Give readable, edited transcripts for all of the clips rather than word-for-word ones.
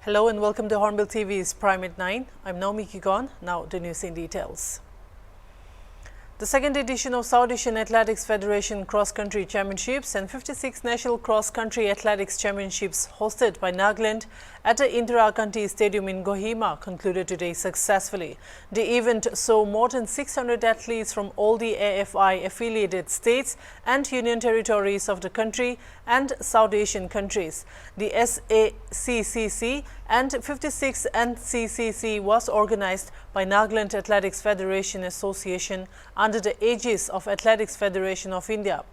Hello and welcome to Hornbill TV's Prime at 9. I'm Naomi Kigon. Now the news in details. The second edition of South Asian Athletics Federation Cross Country Championships and 56th National Cross Country Athletics Championships hosted by Nagaland at the Indira Gandhi Stadium in Kohima concluded today successfully. The event saw more than 600 athletes from all the AFI affiliated states and union territories of the country and South Asian countries. The SACCC and 56th NCCC was organized by Nagaland Athletics Federation Association under the aegis of Athletics Federation of India.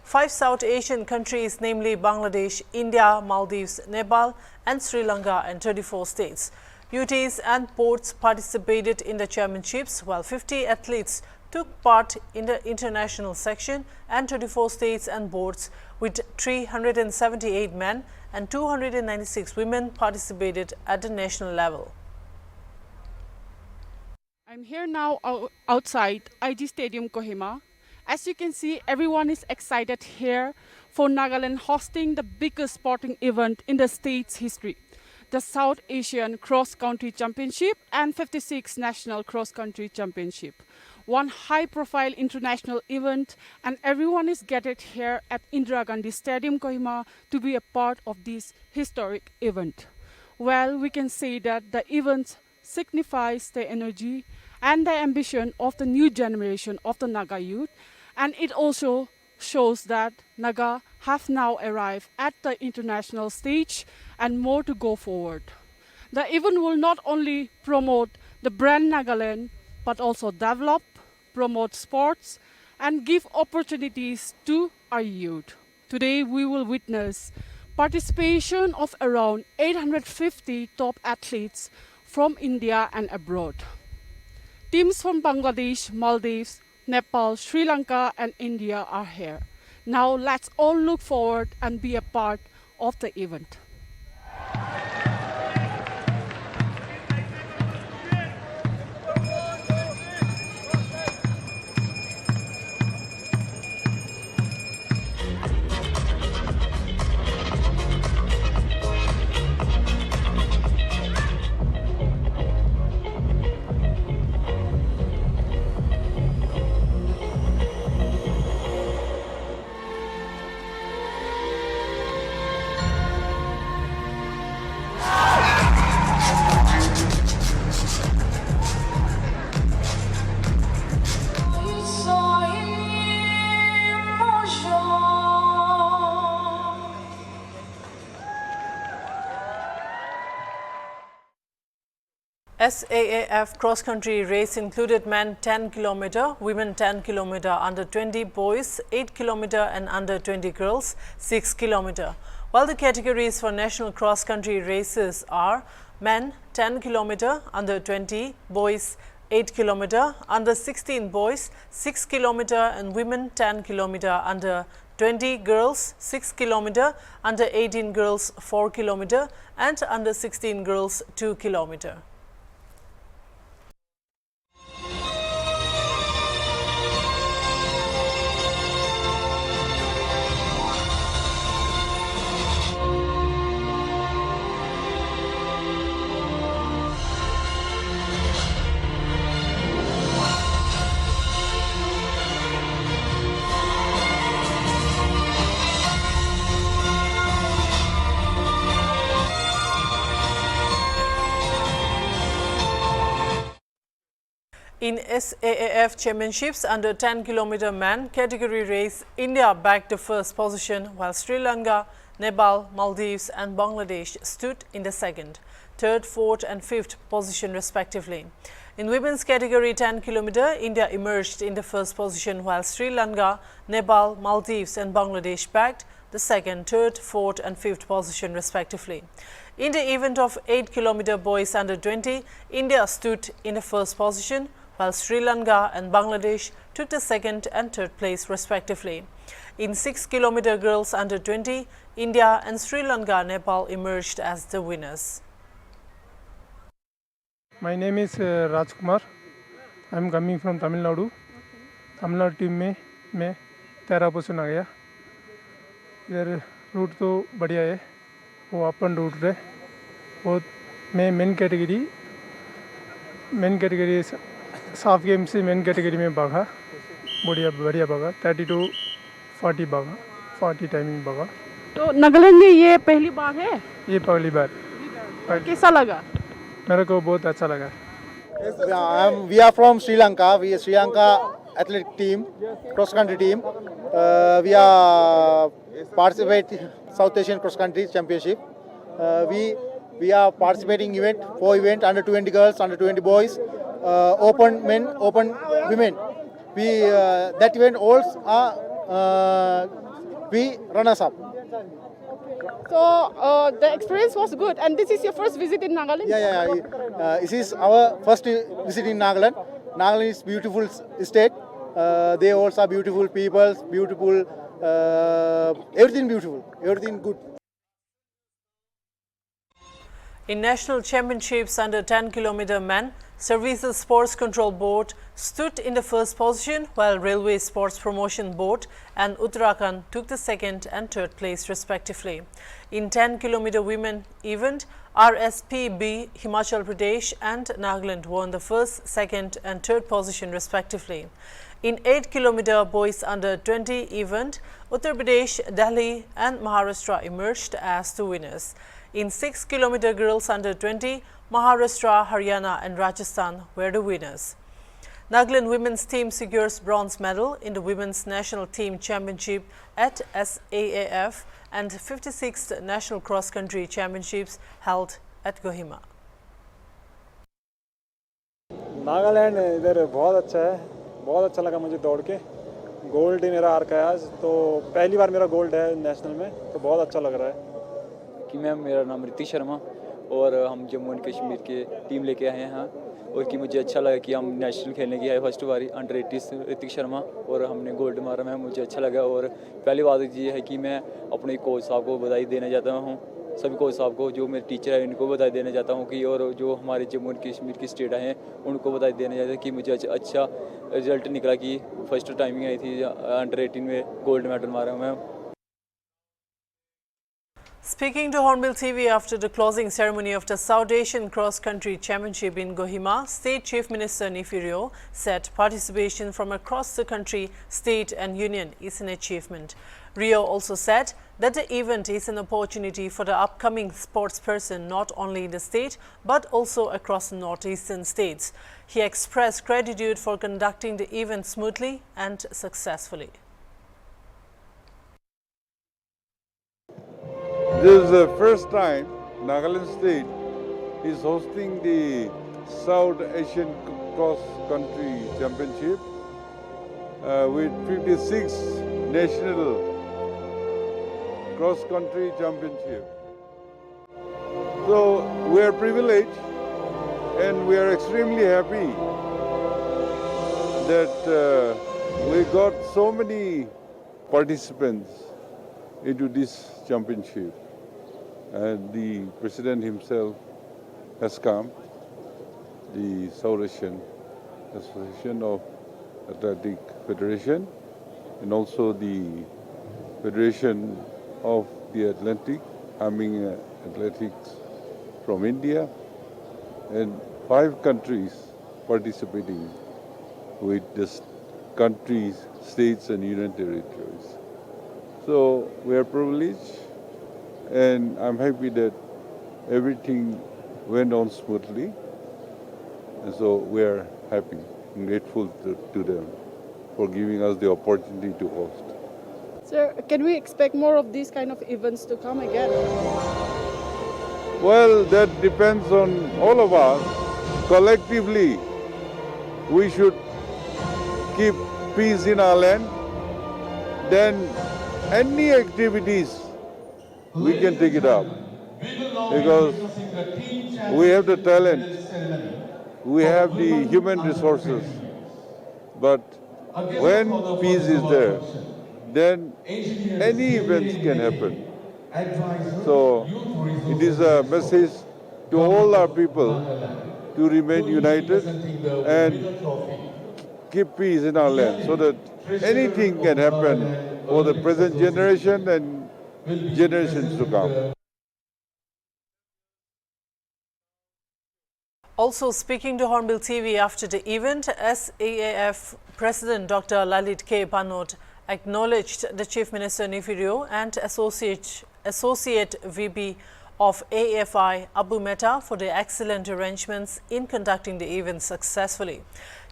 5 South Asian countries, namely Bangladesh, India, Maldives, Nepal and Sri Lanka, and 34 states. UTs and ports participated in the championships, while 50 athletes took part in the international section, and 24 states and boards with 378 men and 296 women participated at the national level. I'm here now outside IG Stadium Kohima. As you can see, everyone is excited here for Nagaland hosting the biggest sporting event in the state's history, the South Asian Cross Country Championship and 56th National Cross Country Championship. One high-profile international event, and everyone is gathered here at Indira Gandhi Stadium Kohima to be a part of this historic event. Well, we can say that the event signifies the energy and the ambition of the new generation of the Naga youth, and it also shows that Naga have now arrived at the international stage and more to go forward. The event will not only promote the brand Nagaland, but also develop, promote sports, and give opportunities to our youth. Today we will witness participation of around 850 top athletes from India and abroad. Teams from Bangladesh, Maldives, Nepal, Sri Lanka and India are here. Now let's all look forward and be a part of the event. SAAF cross-country race included men 10 km, women 10 km, under 20 boys 8 km and under 20 girls 6 km. While the categories for national cross-country races are men 10 km, under 20 boys 8 km, under 16 boys 6 km and women 10 km, under 20 girls 6 km, under 18 girls 4 km and under 16 girls 2 km. In SAAF Championships under 10 km man category race, India bagged the first position, while Sri Lanka, Nepal, Maldives and Bangladesh stood in the second, third, fourth and fifth position respectively. In women's category 10 km, India emerged in the first position, while Sri Lanka, Nepal, Maldives and Bangladesh bagged the second, third, fourth and fifth position respectively. In the event of 8 km boys under 20, India stood in the first position, while Sri Lanka and Bangladesh took the second and third place respectively. In 6 km girls under 20, India and Sri Lanka, Nepal emerged as the winners. My name is Rajkumar. I am coming from Tamil Nadu. Tamil Nadu team में मैं 13 position आ गया. इधर root तो बढ़िया है, वो open root है. बहुत मैं मेन कैटेगरी साफ गेम से मेन कैटेगरी में भागा, बढ़िया भागा, 32-40 भागा, 40 टाइमिंग भागा। तो नागालैंड में ये पहली बार है? ये पहली बार। कैसा लगा? मेरे को बहुत अच्छा लगा। We are from Sri Lanka. We are Sri Lanka athletic team, cross country team. We are participate South Asian cross country championship. We are participating four event under 20 girls, under 20 boys, open men, open women. We that event also we runners up. So the experience was good, and this is your first visit in Nagaland? Yeah. This is our first visit in Nagaland. Nagaland is beautiful state. They also are beautiful people, beautiful, everything good. In national championships under 10 km men, Services Sports Control Board stood in the first position, while Railway Sports Promotion Board and Uttarakhand took the second and third place respectively. In 10 km women event, RSPB, Himachal Pradesh and Nagaland won the first, second and third position respectively. In 8 km boys under 20 event, Uttar Pradesh, Delhi and Maharashtra emerged as the winners. In 6 km girls under 20, Maharashtra, Haryana and Rajasthan were the winners. Nagaland women's team secures bronze medal in the Women's National Team Championship at SAAF and 56th National Cross Country Championships held at Kohima. Nagaland इधर बहुत अच्छा लगा मुझे दौड़ के। Gold ही मेरा arc है आज, तो पहली बार मेरा गोल्ड है नेशनल में, तो बहुत अच्छा लग रहा है। कि मैम मेरा नाम ऋतिक शर्मा और हम जम्मू एंड कश्मीर के टीम लेके आए हैं यहाँ, और कि मुझे अच्छा लगा कि हम नेशनल खेलने की आए फर्स्ट बारी अंडर 18 ऋतिक शर्मा, और हमने गोल्ड मारा। मैम मुझे अच्छा लगा, और पहली बात ये है कि मैं अपने कोच साहब को बधाई देना चाहता हूँ, सभी कोच साहब को, जो मेरे टीचर हैं इनको बधाई देना चाहता हूँ कि, और जो हमारे जम्मू एंड कश्मीर की स्टेट हैं उनको बधाई देना चाहता हूँ कि मुझे अच्छा रिजल्ट निकला कि फर्स्ट टाइमिंग आई थी अंडर 18 में गोल्ड मेडल मारा ma'am. Speaking to Hornbill TV after the closing ceremony of the South Asian Cross Country Championship in Kohima, State Chief Minister Nefi said participation from across the country, state and union is an achievement. Rio also said that the event is an opportunity for the upcoming sportsperson not only in the state but also across the northeastern states. He expressed gratitude for conducting the event smoothly and successfully. This is the first time Nagaland State is hosting the South Asian Cross Country Championship with 56 National Cross Country Championship. So we are privileged and we are extremely happy that we got so many participants into this championship. And the president himself has come, the South Asian Association of Athletic Federation, and also the Federation of the Atlantic, athletics from India, and 5 countries participating with the countries, states and union territories. So we are privileged, and I'm happy that everything went on smoothly. And so we are happy and grateful to them for giving us the opportunity to host. Sir, can we expect more of these kind of events to come again? Well, that depends on all of us. Collectively, we should keep peace in our land. Then any activities, we can take it up. Because we have the talent, we have the human resources. But when peace is there, then any events can happen. So it is a message to all our people to remain united and keep peace in our land so that anything can happen for the present generation and generations to come. Also speaking to Hornbill TV after the event, SAAF President Dr. Lalit K. Panot acknowledged the Chief Minister Nefirio and Associate VP of AFI Abu Mehta for the excellent arrangements in conducting the event successfully.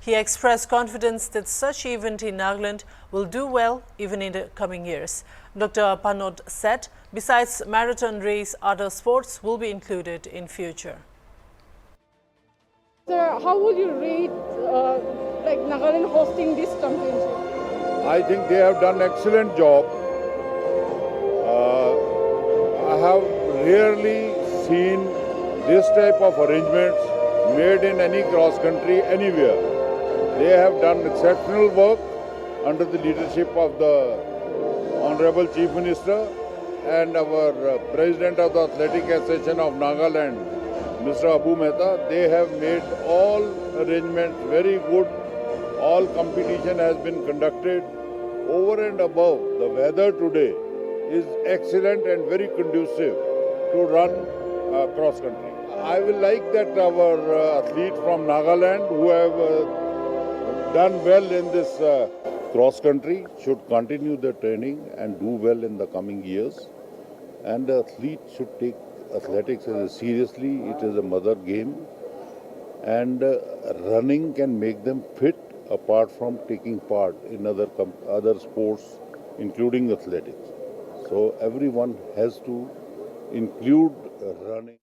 He expressed confidence that such event in Nagaland will do well even in the coming years. Dr. Panot said, besides marathon race, other sports will be included in future. Sir, how would you rate Nagaland hosting this championship? I think they have done an excellent job. I have rarely seen this type of arrangements made in any cross country anywhere. They have done exceptional work under the leadership of the Honorable Chief Minister and our President of the Athletic Association of Nagaland, Mr. Abu Mehta. They have made all arrangements very good. All competition has been conducted. Over and above, the weather today is excellent and very conducive to run cross country. I will like that our athletes from Nagaland who have done well in this cross country should continue their training and do well in the coming years. And the athletes should take athletics seriously. It is a mother game, and running can make them fit apart from taking part in other sports, including athletics. So everyone has to include running.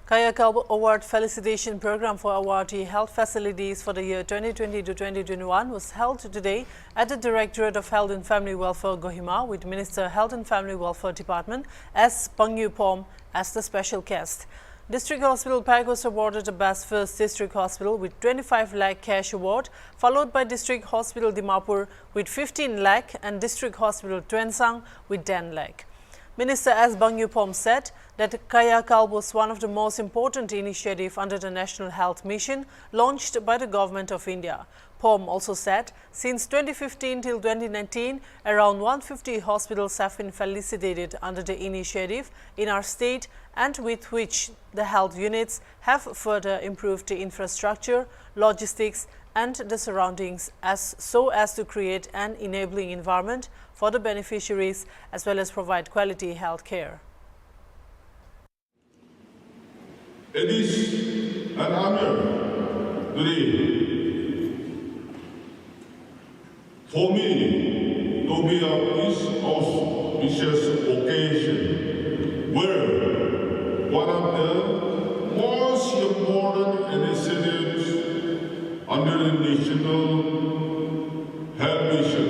Kaya Kalb Award Felicitation Program for awardee health facilities for the year 2020 to 2021 was held today at the Directorate of Health and Family Welfare, Kohima, with Minister Health and Family Welfare Department S. Pangyupom as the special guest. District Hospital Pag was awarded the Best First District Hospital with 25 lakh cash award, followed by District Hospital Dimapur with 15 lakh and District Hospital Tuensang with 10 lakh. Minister S. Pangyupom said that Kaya Kalb was one of the most important initiatives under the National Health Mission launched by the Government of India. Pom also said, since 2015 till 2019, around 150 hospitals have been felicitated under the initiative in our state, and with which the health units have further improved the infrastructure, logistics and the surroundings so as to create an enabling environment for the beneficiaries as well as provide quality health care. It is an honor today for me to be on this auspicious occasion where one of the most important initiatives under the National Health Mission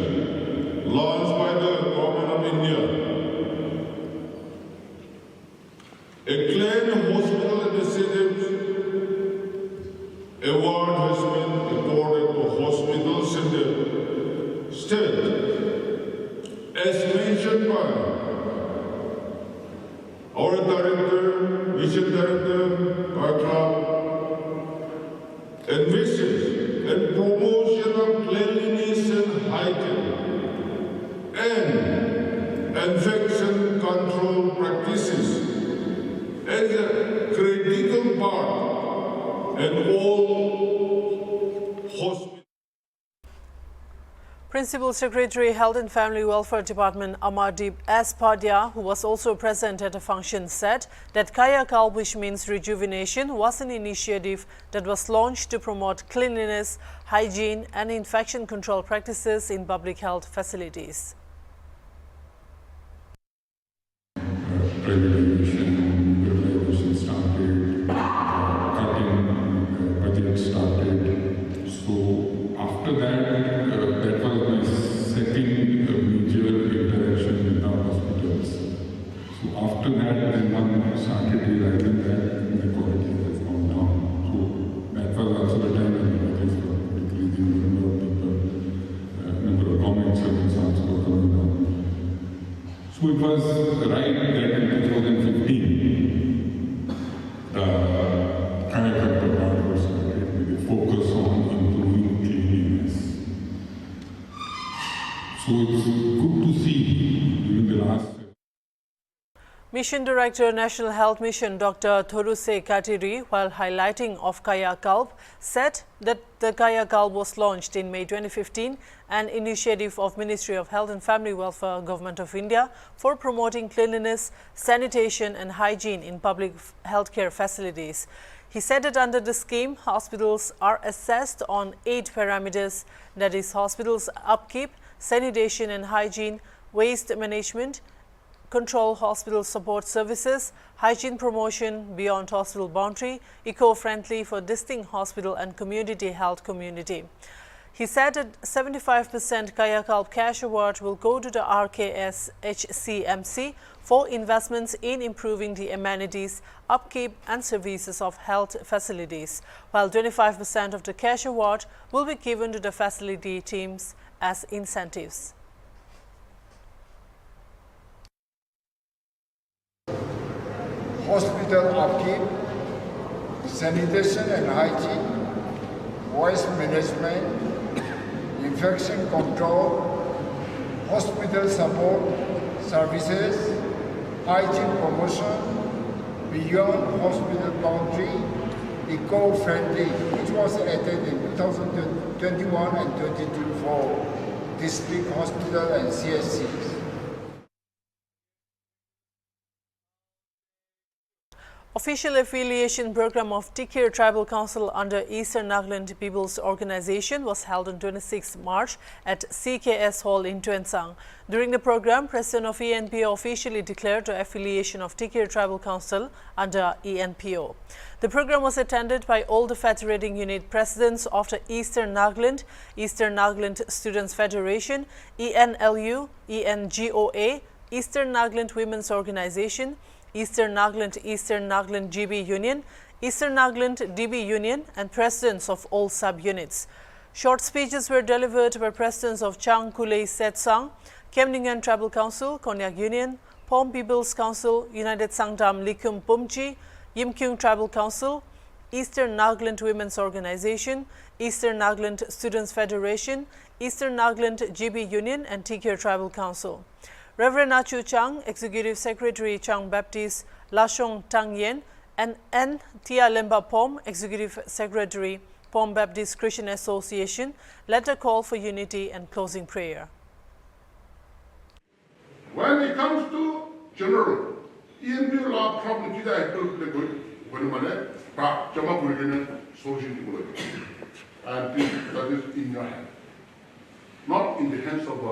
launched by the Government of India, a clean hospital initiative award has been awarded to hospitals in the state, as mentioned by our director, mission director, and message and promotion of cleanliness and hygiene and infection control practices as a critical part in all hospitals. Principal Secretary, Health and Family Welfare Department Amardeep S. Padya, who was also present at the function, said that Kaya Kalb, which means rejuvenation, was an initiative that was launched to promote cleanliness, hygiene and infection control practices in public health facilities. Privatization started, cutting budget started. So after that, that was my second major interaction with our hospitals. So after that, then one started realizing that the quality has gone down. So that was also the time when the budgets were decreasing, the number of people, number of government servants also were coming down. So it was right that in 2005 Mission Director, National Health Mission, Dr. Thoruse Katiri, while highlighting of Kaya Kalp, said that the Kaya Kalp was launched in May 2015, an initiative of Ministry of Health and Family Welfare, Government of India, for promoting cleanliness, sanitation and hygiene in public healthcare facilities. He said that under the scheme, hospitals are assessed on 8 parameters, that is, hospitals' upkeep, sanitation and hygiene, waste management, control hospital support services, hygiene promotion beyond hospital boundary, eco-friendly for distinct hospital and community health community. He said that 75% Kaya Kalp cash award will go to the RKS HCMC for investments in improving the amenities, upkeep and services of health facilities, while 25% of the cash award will be given to the facility teams as incentives. Hospital upkeep, sanitation and hygiene, waste management, infection control, hospital support services, hygiene promotion, beyond hospital boundary, eco-friendly, which was added in 2021 and 22 for district hospital and CSCs. Official affiliation program of Tikir Tribal Council under Eastern Nagaland People's Organization was held on 26 March at CKS Hall in Tuensang. During the program, President of ENPO officially declared the affiliation of Tikir Tribal Council under ENPO. The program was attended by all the federating unit presidents of the Eastern Nagaland Students Federation, ENLU, ENGOA, Eastern Nagaland Women's Organization, Eastern Nagaland GB Union, Eastern Nagaland DB Union and presidents of all sub-units. Short speeches were delivered by presidents of Chang Kulei Setsang, Kemningan Tribal Council, Konyak Union, Pom People's Council, United Sangdam Likum Pumchi, Yimkyung Tribal Council, Eastern Nagaland Women's Organization, Eastern Nagaland Students Federation, Eastern Nagaland GB Union and Tikir Tribal Council. Reverend Achu Chang, Executive Secretary Chang Baptist, Lashong Tang Yen, and N. Tia Lemba Pom, Executive Secretary, Pom Baptist Christian Association, led a call for unity and closing prayer. When it comes to general, ENPO law problem kida ekto le goi mane pra jama kurigene solution to it. And please, that is in your hand, not in the hands of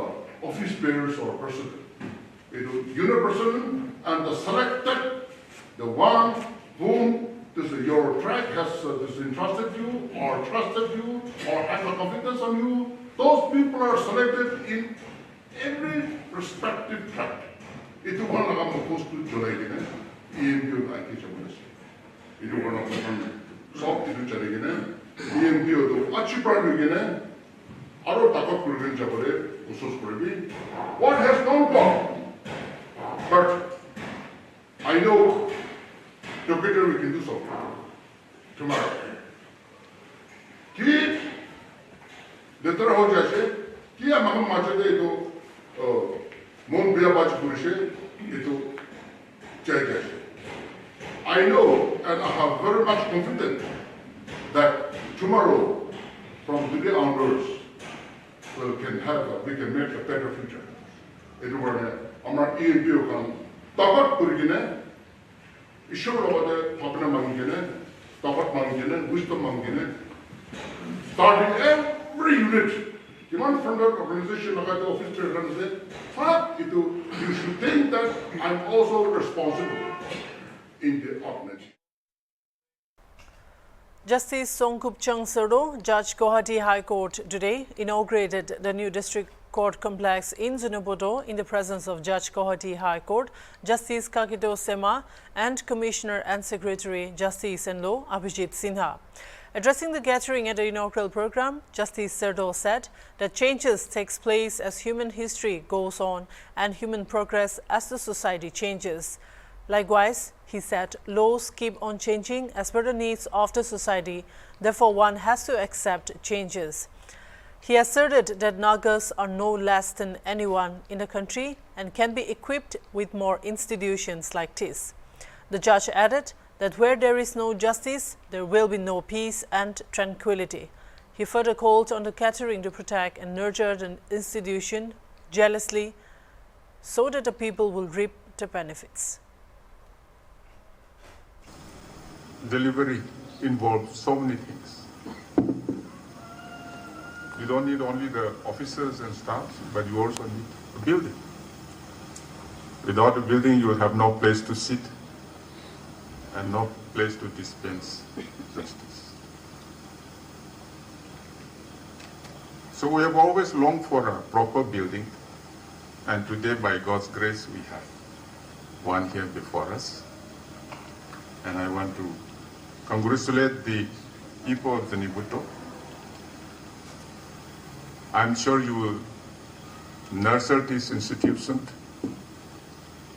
office bearers or person. It is universal and the selected, the one whom your track has entrusted you or trusted you or has a confidence on you. Those people are selected in every respective track. It is one of them opposed to Jolaigene, EMPO Akichamunas. It is one of them. So, it is Jarigene, EMPO to Achipragene, Aro Takot Kurgan Jabare, Usos Kurbi. What has gone wrong? But I know together we can do something tomorrow. Ki letter ho jaise ki amam majade to mon biya bach purishe ito jai jaise. I know and I have very much confidence that tomorrow from today onwards we can make a better future. It was our ENPO can takat kurigine, ishur logade papna mangine, takat mangine, wisdom mangine. Starting every unit, even from the organization like the office runs it, you should think that I'm also responsible in the organization. Justice Songkup Chung Serdo, Judge Guwahati High Court today inaugurated the new district court complex in Zunubodo in the presence of Judge Guwahati High Court, Justice Kakito Sema and Commissioner and Secretary Justice Enlo Abhijit Sinha. Addressing the gathering at the inaugural program, Justice Serdo said that changes takes place as human history goes on and human progress as the society changes. Likewise, he said laws keep on changing as per the needs of the society, therefore one has to accept changes. He asserted that Nagas are no less than anyone in the country and can be equipped with more institutions like this. The judge added that where there is no justice, there will be no peace and tranquility. He further called on the catering to protect and nurture the institution jealously so that the people will reap the benefits. Delivery involves so many things. You don't need only the officers and staff, but you also need a building. Without a building, you will have no place to sit and no place to dispense justice. So we have always longed for a proper building, and today, by God's grace, we have one here before us. And I want to congratulate the people of Zenibuto. I'm sure you will nurture this institution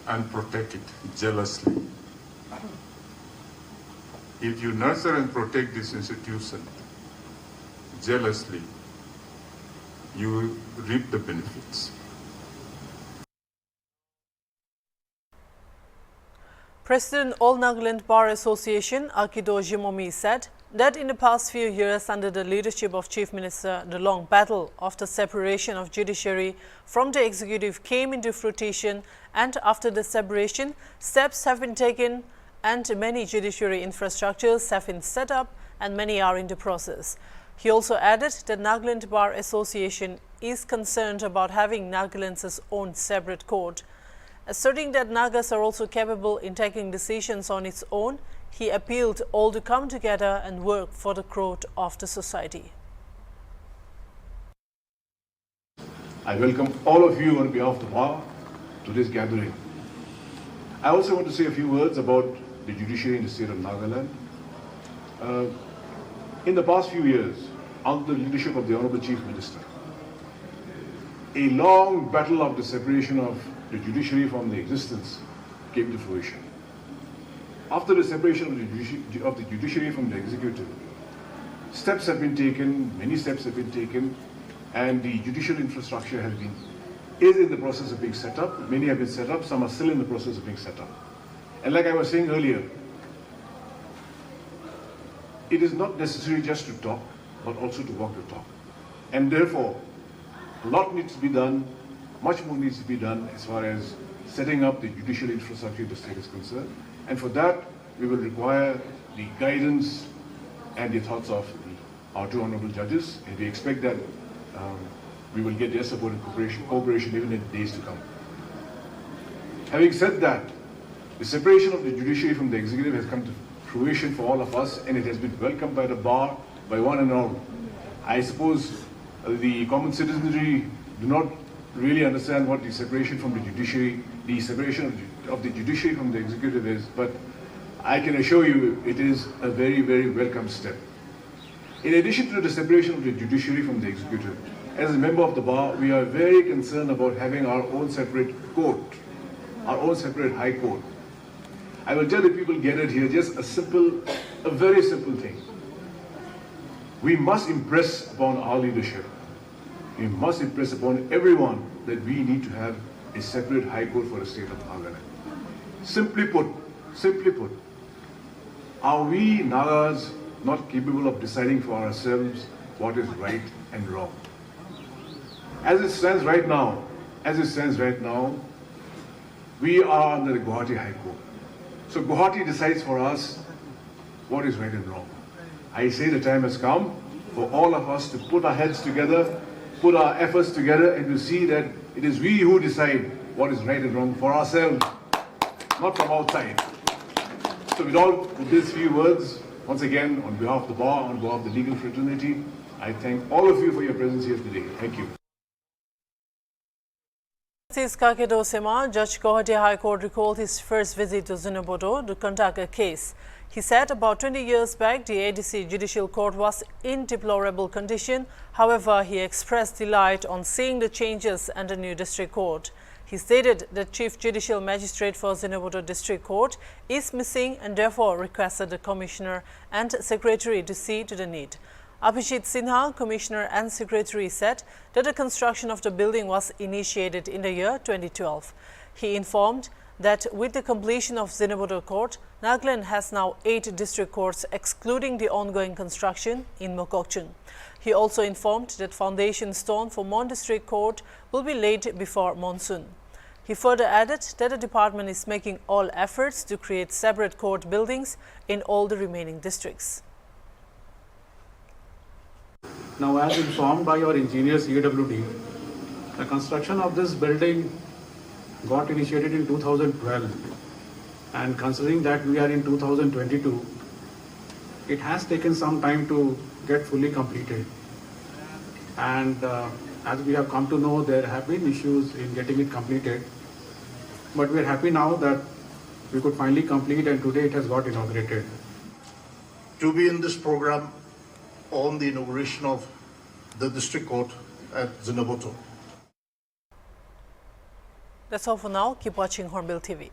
and protect it jealously. If you nurture and protect this institution jealously, you will reap the benefits. President All Nagaland Bar Association, Akido Jimomi, said that in the past few years, under the leadership of Chief Minister, the long battle of the separation of judiciary from the executive came into fruition, and after the separation, steps have been taken and many judiciary infrastructures have been set up and many are in the process. He also added that Nagaland Bar Association is concerned about having Nagaland's own separate court. Asserting that Nagas are also capable in taking decisions on its own, he appealed all to come together and work for the growth of the society. I welcome all of you on behalf of the bar to this gathering. I also want to say a few words about the judiciary in the state of Nagaland. In the past few years, under the leadership of the Honorable Chief Minister, a long battle of the separation of the judiciary from the existence came to fruition. After the separation of the judiciary from the executive, steps have been taken, many steps have been taken, and the judicial infrastructure is in the process of being set up. Many have been set up, some are still in the process of being set up. And like I was saying earlier, it is not necessary just to talk, but also to walk the talk. And therefore, a lot needs to be done, much more needs to be done as far as setting up the judicial infrastructure in the state is concerned. And for that, we will require the guidance and the thoughts of our two honorable judges, and we expect that we will get their support and cooperation even in the days to come. Having said that, the separation of the judiciary from the executive has come to fruition for all of us, and it has been welcomed by the bar, by one and all. I suppose the common citizenry do not really understand what the separation from the judiciary, the separation of the judiciary from the executive is, but I can assure you it is a very, very welcome step. In addition to the separation of the judiciary from the executive, as a member of the bar, we are very concerned about having our own separate court, our own separate high court. I will tell the people gathered here just a very simple thing. We must impress upon our leadership. We must impress upon everyone that we need to have a separate high court for the state of Nagaland. Simply put, are we Nagas not capable of deciding for ourselves what is right and wrong? As it stands right now, we are under the Guwahati High Court. So Guwahati decides for us what is right and wrong. I say the time has come for all of us to put our heads together, put our efforts together, and to see that it is we who decide what is right and wrong for ourselves, not from outside. So with these few words, once again, on behalf of the bar, on behalf of the legal fraternity, I thank all of you for your presence here today. Thank you. Justice Kakedo Sema, Judge Guwahati High Court recalled his first visit to Zunheboto to conduct a case. He said about 20 years back, the ADC Judicial Court was in deplorable condition. However, he expressed delight on seeing the changes and the new district court. He stated that Chief Judicial Magistrate for Zunheboto District Court is missing and therefore requested the Commissioner and Secretary to see to the need. Abhishek Sinha, Commissioner and Secretary, said that the construction of the building was initiated in the year 2012. He informed that with the completion of Zinoboto Court, Nagaland has now 8 district courts excluding the ongoing construction in Mokokchung. He also informed that foundation stone for Mon District Court will be laid before monsoon. He further added that the department is making all efforts to create separate court buildings in all the remaining districts. Now, as informed by our engineers EWD, the construction of this building got initiated in 2012, and considering that we are in 2022, it has taken some time to get fully completed. And as we have come to know, there have been issues in getting it completed, but we are happy now that we could finally complete, and today it has got inaugurated. To be in this program on the inauguration of the district court at Zinoboto. That's all for now. Keep watching Hornbill TV.